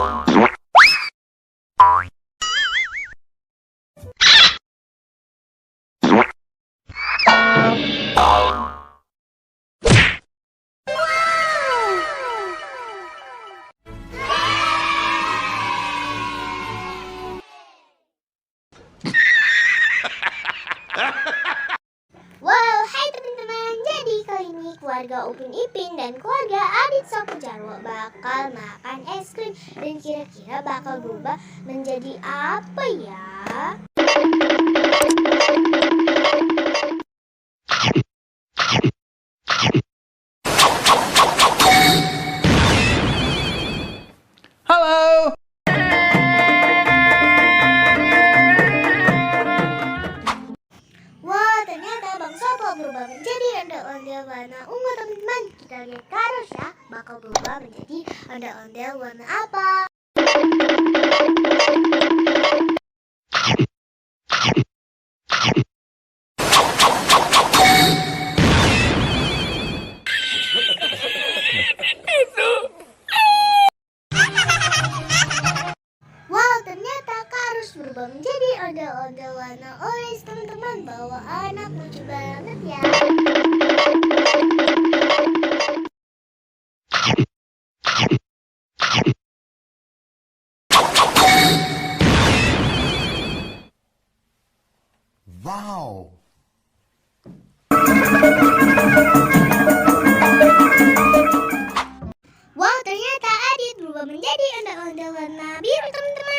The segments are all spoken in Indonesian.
Wow, hai teman-teman. Jadi kali ini keluarga Upin Ipin dan keluarga Adit Sapu Jarwo bakal makan es krim. Dan kira-kira bakal berubah menjadi apa ya? Halo. Wah, ternyata Bang Sapo berubah menjadi ondel-ondel warna ungu, teman-teman. Kita lihat terus ya, bakal berubah menjadi ondel-ondel warna apa? Wow, ternyata Karus berubah menjadi ondel-ondel warna orange, teman-teman. Bawa anak lucu banget ya. Wow. Wow, ternyata Adit berubah menjadi ondel-ondel warna biru, teman-teman.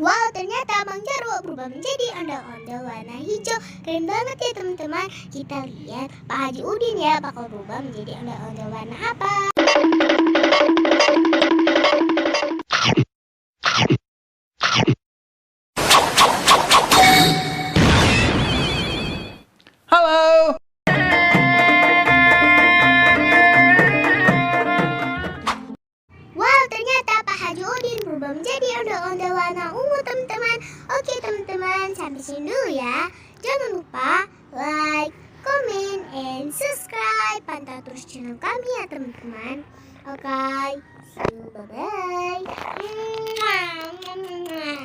Wow, ternyata Bang Jarwo berubah menjadi ondel-ondel warna hijau. Keren banget ya teman-teman. Kita lihat Pak Haji Udin ya bakal berubah menjadi ondel-ondel warna apa? Halo. Wow, ternyata Pak Haji Udin berubah menjadi ondel-ondel warna ungu, teman-teman. Oke teman-teman, sampai sini dulu ya. Jangan lupa like, comment, and subscribe. Pantau terus channel kami ya teman-teman. Oke, see you, bye-bye.